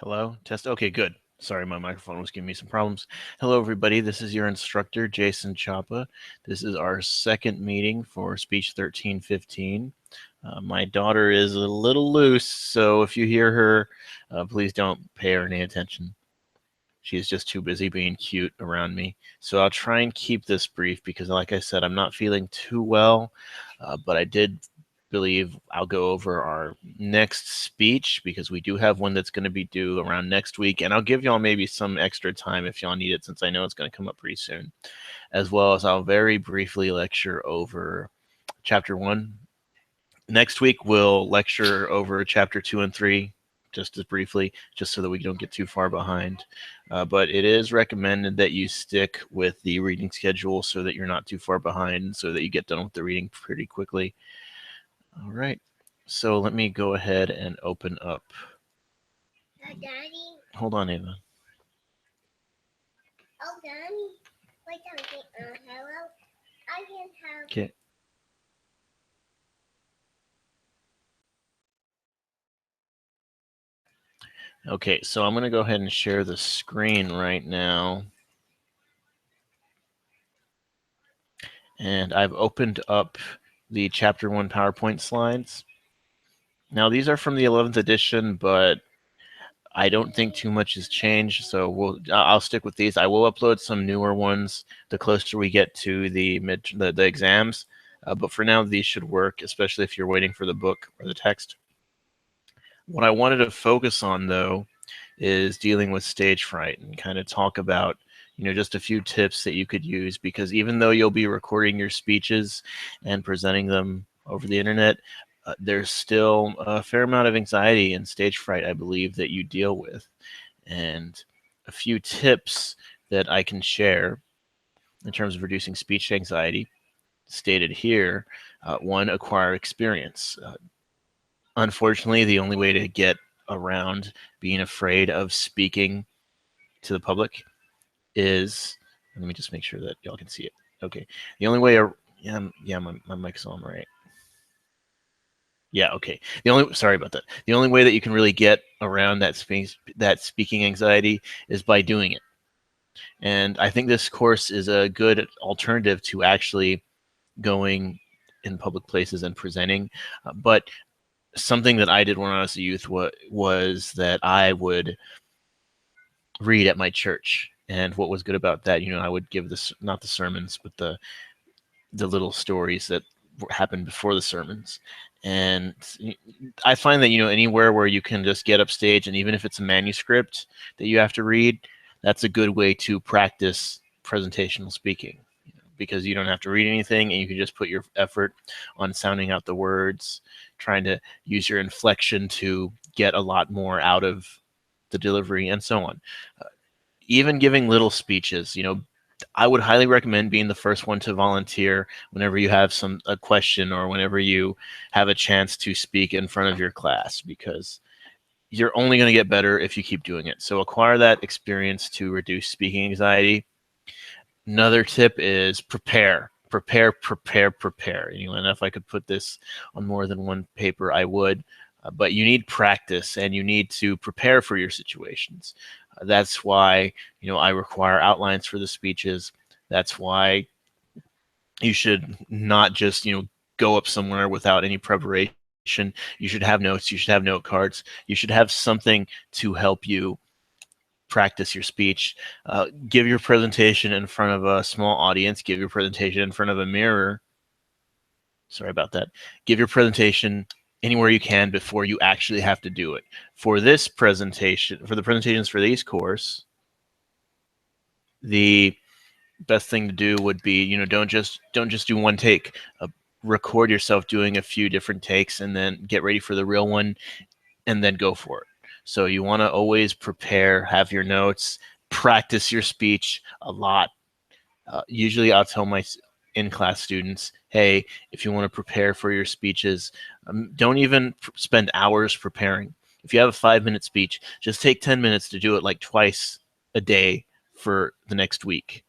Hello, test. Okay, good. Sorry, my microphone was giving me some problems. Hello, everybody. This is your instructor, Jason Chapa. This is our second meeting for Speech 1315. My daughter is a little loose, so if you hear her, please don't pay her any attention. She's just too busy being cute around me. So I'll try and keep this brief because, like I said, I'm not feeling too well, but I did believe I'll go over our next speech because we do have one that's going to be due around next week, and I'll give y'all maybe some extra time if y'all need it since I know it's going to come up pretty soon, as well as I'll very briefly lecture over chapter 1. Next week we'll lecture over chapter 2 and 3 just as briefly, just so that we don't get too far behind. But it is recommended that you stick with the reading schedule so that you're not too far behind, so that you get done with the reading pretty quickly. All right, so let me go ahead and open up. Daddy. Hold on, Ava. Oh, Daddy. Wait a minute. Hello. I can have. Okay. Okay, so I'm going to go ahead and share the screen right now. And I've opened up the Chapter 1 PowerPoint slides. Now, these are from the 11th edition, but I don't think too much has changed, so I'll stick with these. I will upload some newer ones the closer we get to the exams, but for now, these should work, especially if you're waiting for the book or the text. What I wanted to focus on, though, is dealing with stage fright and kind of talk about, just a few tips that you could use, because even though you'll be recording your speeches and presenting them over the internet, there's still a fair amount of anxiety and stage fright, I believe, that you deal with. And a few tips that I can share in terms of reducing speech anxiety stated here. 1, acquire experience. Unfortunately, the only way to get around being afraid of speaking to the public is, let me just make sure that y'all can see it. Okay. The only way, my mic's on, right? Yeah, okay. Sorry about that. The only way that you can really get around that speaking anxiety is by doing it. And I think this course is a good alternative to actually going in public places and presenting. But something that I did when I was a youth was that I would read at my church. And what was good about that, I would give this, not the sermons, but the little stories that happened before the sermons. And I find that, anywhere where you can just get up stage, and even if it's a manuscript that you have to read, that's a good way to practice presentational speaking, because you don't have to read anything and you can just put your effort on sounding out the words, trying to use your inflection to get a lot more out of the delivery, and so on. Even giving little speeches, I would highly recommend being the first one to volunteer whenever you have a question or whenever you have a chance to speak in front of your class, because you're only going to get better if you keep doing it. So acquire that experience to reduce speaking anxiety. Another tip is prepare. And if I could put this on more than one paper, I would. But you need practice, and you need to prepare for your situations. That's why, I require outlines for the speeches. That's why you should not just, go up somewhere without any preparation. You should have notes. You should have note cards. You should have something to help you practice your speech. Give your presentation in front of a small audience. Give your presentation in front of a mirror. Sorry about that. Give your presentation anywhere you can before you actually have to do it. For this presentation, for the presentations for these course, the best thing to do would be, don't just do one take. Record yourself doing a few different takes, and then get ready for the real one, and then go for it. So you want to always prepare, have your notes, practice your speech a lot. Usually I'll tell my in-class students, hey, if you want to prepare for your speeches, don't even spend hours preparing. If you have a 5-minute speech, just take 10 minutes to do it like twice a day for the next week.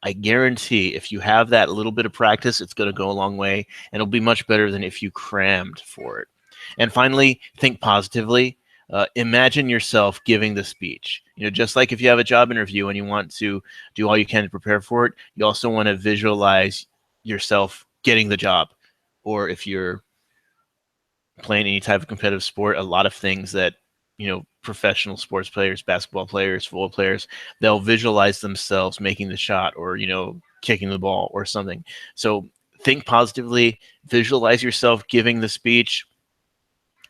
I guarantee if you have that little bit of practice, it's going to go a long way, and it'll be much better than if you crammed for it. And finally, think positively. Imagine yourself giving the speech. Just like if you have a job interview and you want to do all you can to prepare for it, you also want to visualize yourself getting the job. Or if you're playing any type of competitive sport, a lot of things that professional sports players, basketball players, football players, they'll visualize themselves making the shot or kicking the ball or something. So think positively, visualize yourself giving the speech,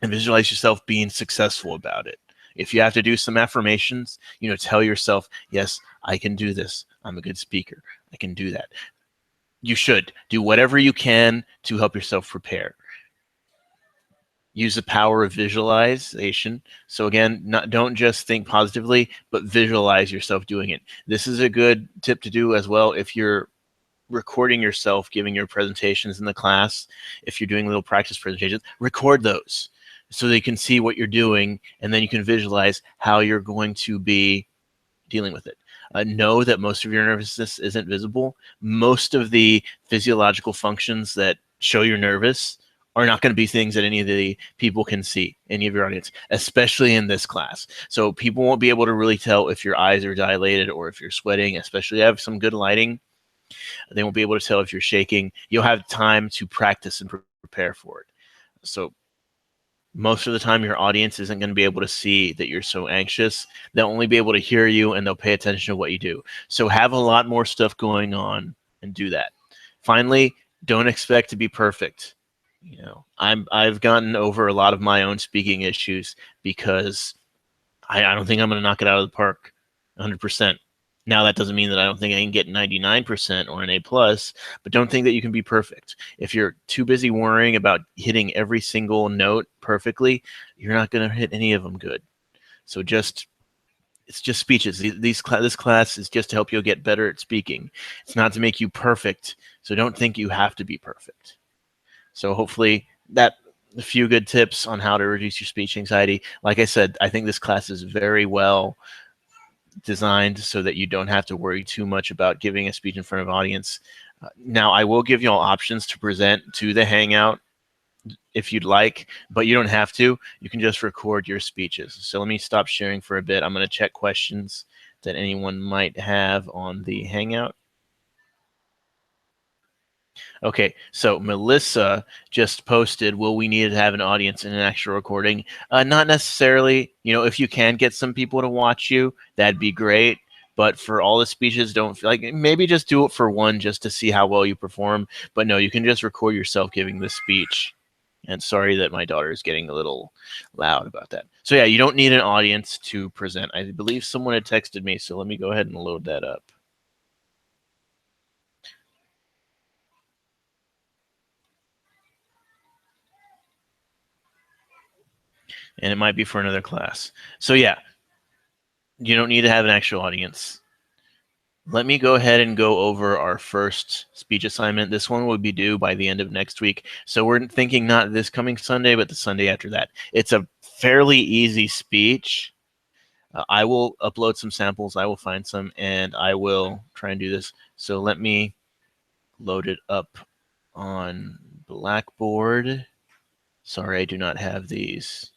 and visualize yourself being successful about it. If you have to do some affirmations, tell yourself, yes, I can do this. I'm a good speaker. I can do that. You should do whatever you can to help yourself prepare. Use the power of visualization. So again, don't just think positively, but visualize yourself doing it. This is a good tip to do as well if you're recording yourself giving your presentations in the class. If you're doing little practice presentations, record those so they can see what you're doing, and then you can visualize how you're going to be dealing with it. Know that most of your nervousness isn't visible. Most of the physiological functions that show you're nervous are not going to be things that any of the people can see, any of your audience, especially in this class. So people won't be able to really tell if your eyes are dilated or if you're sweating, especially if you have some good lighting. They won't be able to tell if you're shaking. You'll have time to practice and prepare for it. So most of the time, your audience isn't going to be able to see that you're so anxious. They'll only be able to hear you, and they'll pay attention to what you do. So have a lot more stuff going on and do that. Finally, don't expect to be perfect. I've gotten over a lot of my own speaking issues because I don't think I'm going to knock it out of the park 100%. Now, that doesn't mean that I don't think I can get 99% or an A+, but don't think that you can be perfect. If you're too busy worrying about hitting every single note perfectly, you're not going to hit any of them good. So it's just speeches. This class is just to help you get better at speaking. It's not to make you perfect, so don't think you have to be perfect. So hopefully that a few good tips on how to reduce your speech anxiety. Like I said, I think this class is very well designed so that you don't have to worry too much about giving a speech in front of an audience. Now, I will give you all options to present to the Hangout if you'd like, but you don't have to. You can just record your speeches. So let me stop sharing for a bit. I'm going to check questions that anyone might have on the Hangout. Okay, so Melissa just posted, will we need to have an audience in an actual recording? Not necessarily. If you can get some people to watch you, that'd be great. But for all the speeches, don't like maybe just do it for one just to see how well you perform. But no, you can just record yourself giving the speech. And sorry that my daughter is getting a little loud about that. So yeah, you don't need an audience to present. I believe someone had texted me, so let me go ahead and load that up. And it might be for another class. So yeah, you don't need to have an actual audience. Let me go ahead and go over our first speech assignment. This one will be due by the end of next week. So we're thinking not this coming Sunday, but the Sunday after that. It's a fairly easy speech. I will upload some samples. I will find some, and I will try and do this. So let me load it up on Blackboard. Sorry, I do not have these.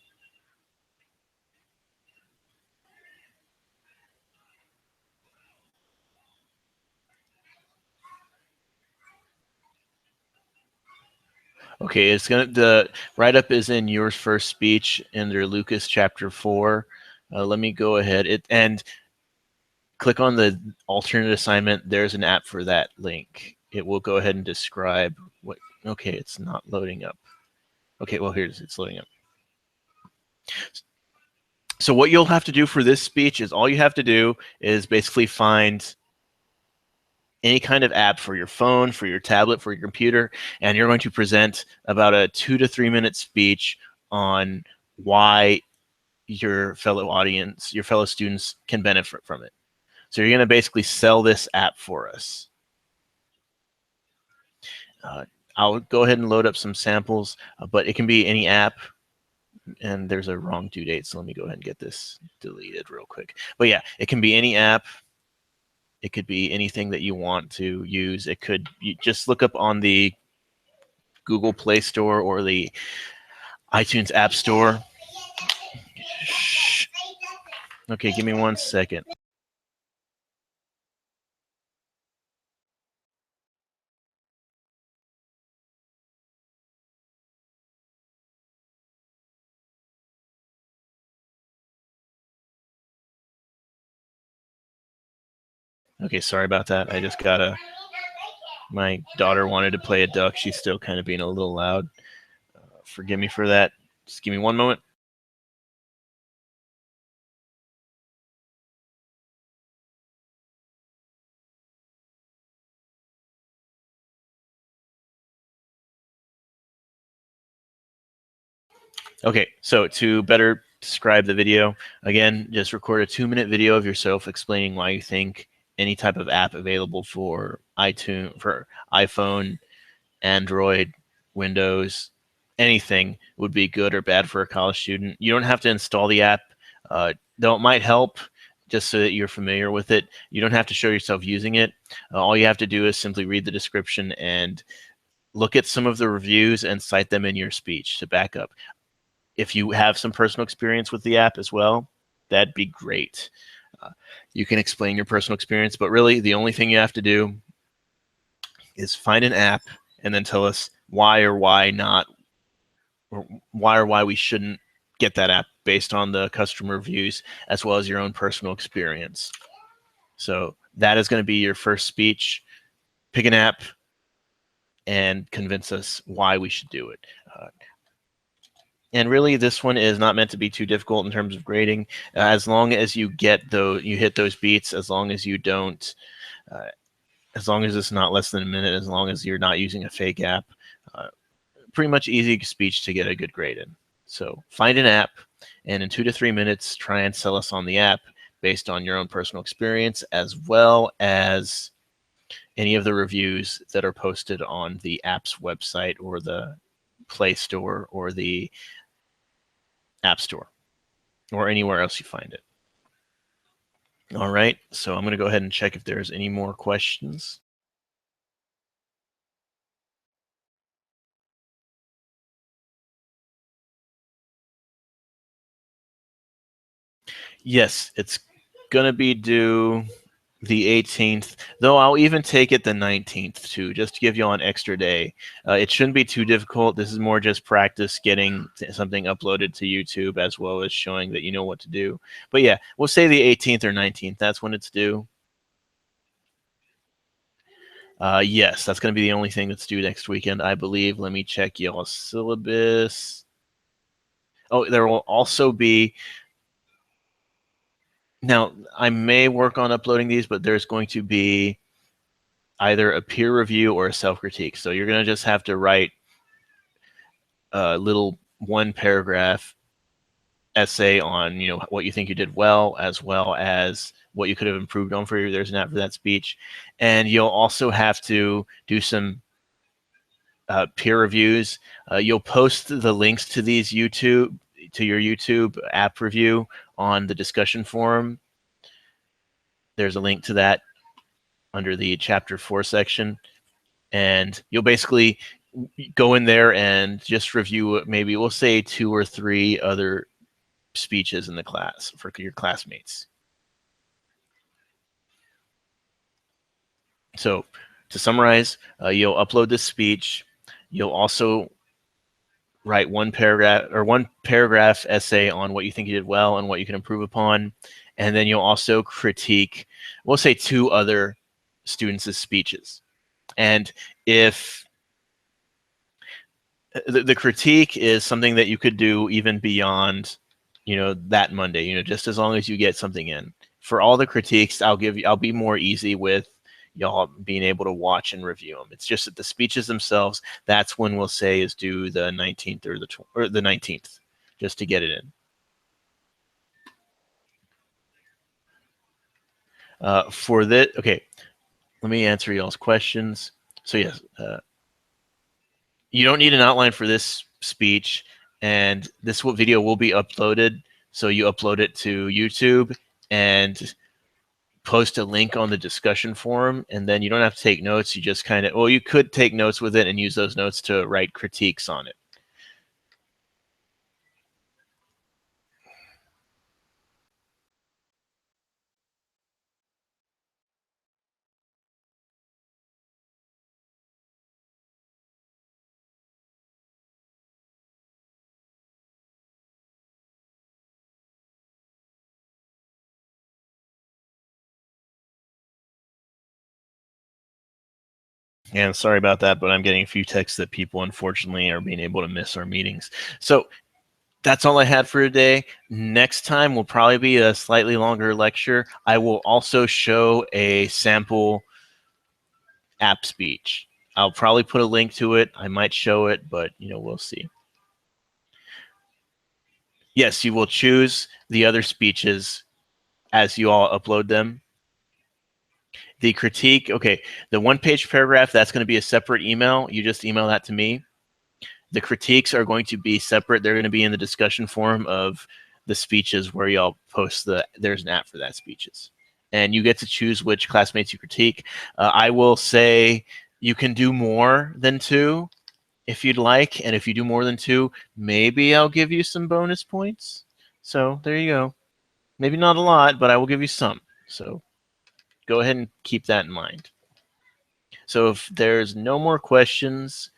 Okay, the write-up is in your first speech under Lucas chapter 4. Let me go ahead and click on the alternate assignment. There's an app for that link. It will go ahead and describe what. Okay, it's not loading up. Okay, well it's loading up. So what you'll have to do for this speech is all you have to do is basically find any kind of app for your phone, for your tablet, for your computer, and you're going to present about a 2 to 3 minute speech on why your fellow audience, your fellow students can benefit from it. So you're going to basically sell this app for us. I'll go ahead and load up some samples, but it can be any app. And there's a wrong due date, so let me go ahead and get this deleted real quick. But yeah, it can be any app. It could be anything that you want to use. It could, you just look up on the Google Play Store or the iTunes App Store. Okay, give me 1 second. Okay, sorry about that. I just got my daughter wanted to play a duck. She's still kind of being a little loud. Forgive me for that. Just give me 1 moment. Okay, so to better describe the video, again, just record a 2-minute video of yourself explaining why you think any type of app available for iTunes, for iPhone, Android, Windows, anything would be good or bad for a college student. You don't have to install the app, though it might help just so that you're familiar with it. You don't have to show yourself using it. All you have to do is simply read the description and look at some of the reviews and cite them in your speech to back up. If you have some personal experience with the app as well, that'd be great. You can explain your personal experience, but really the only thing you have to do is find an app and then tell us why or why not, or why we shouldn't get that app based on the customer reviews as well as your own personal experience. So that is going to be your first speech. Pick an app and convince us why we should do it. And really, this one is not meant to be too difficult in terms of grading. As long as you hit those beats. As long as you don't, as long as it's not less than a minute. As long as you're not using a fake app, pretty much easy speech to get a good grade in. So find an app, and in 2 to 3 minutes, try and sell us on the app based on your own personal experience, as well as any of the reviews that are posted on the app's website or the Play Store or the App Store or anywhere else you find it. All right, so I'm going to go ahead and check if there's any more questions. Yes, it's going to be due the 18th, though I'll even take it the 19th too, just to give you all an extra day. It shouldn't be too difficult. This is more just practice getting something uploaded to YouTube as well as showing that you know what to do. But yeah, we'll say the 18th or 19th. That's when it's due. Yes, that's going to be the only thing that's due next weekend, I believe. Let me check y'all's syllabus. Oh, there will also be. Now, I may work on uploading these, but there's going to be either a peer review or a self-critique. So you're going to just have to write a little 1-paragraph essay on, what you think you did well as what you could have improved on for you. There's an app for that speech. And you'll also have to do some peer reviews. You'll post the links to these your YouTube app review on the discussion forum. There's a link to that under the chapter 4 section, and you'll basically go in there and just review maybe we'll say 2 or 3 other speeches in the class for your classmates. So to summarize, you'll upload this speech. You'll also write 1-paragraph essay on what you think you did well and what you can improve upon. And then you'll also critique, we'll say 2 other students' speeches. And if the critique is something that you could do even beyond, that Monday, just as long as you get something in. For all the critiques, I'll be more easy with y'all being able to watch and review them. It's just that the speeches themselves, that's when we'll say is due the 19th or the 19th, just to get it in. For this, okay, let me answer y'all's questions. So yes, you don't need an outline for this speech, and this video will be uploaded. So you upload it to YouTube and post a link on the discussion forum, and then you don't have to take notes. You just you could take notes with it and use those notes to write critiques on it. And sorry about that, but I'm getting a few texts that people unfortunately are being able to miss our meetings. So that's all I had for today. Next time will probably be a slightly longer lecture. I will also show a sample app speech. I'll probably put a link to it. I might show it, but we'll see. Yes, you will choose the other speeches as you all upload them. The critique, okay, the one-page paragraph, that's going to be a separate email. You just email that to me. The critiques are going to be separate. They're going to be in the discussion forum of the speeches where y'all post there's an app for that speeches. And you get to choose which classmates you critique. I will say you can do more than 2 if you'd like. And if you do more than 2, maybe I'll give you some bonus points. So there you go. Maybe not a lot, but I will give you some. So go ahead and keep that in mind. So if there's no more questions,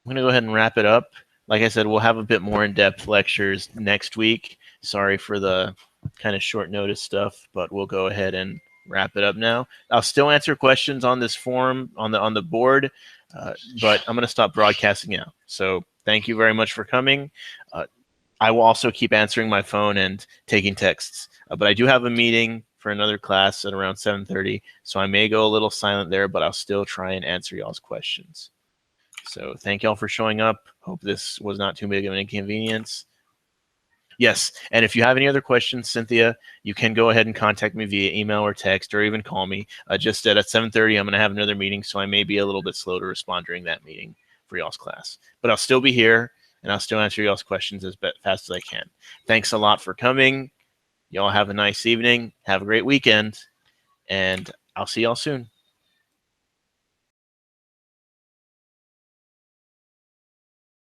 I'm going to go ahead and wrap it up. Like I said, we'll have a bit more in-depth lectures next week. Sorry for the kind of short notice stuff, but we'll go ahead and wrap it up now. I'll still answer questions on this forum on the board, but I'm going to stop broadcasting now. So thank you very much for coming. I will also keep answering my phone and taking texts, but I do have a meeting for another class at around 7:30, so I may go a little silent there, but I'll still try and answer y'all's questions. So thank y'all for showing up. Hope this was not too big of an inconvenience. Yes, and if you have any other questions, Cynthia, you can go ahead and contact me via email or text or even call me. Just at 7:30, I'm going to have another meeting, so I may be a little bit slow to respond during that meeting for y'all's class. But I'll still be here, and I'll still answer y'all's questions as fast as I can. Thanks a lot for coming. Y'all have a nice evening. Have a great weekend, and I'll see y'all soon.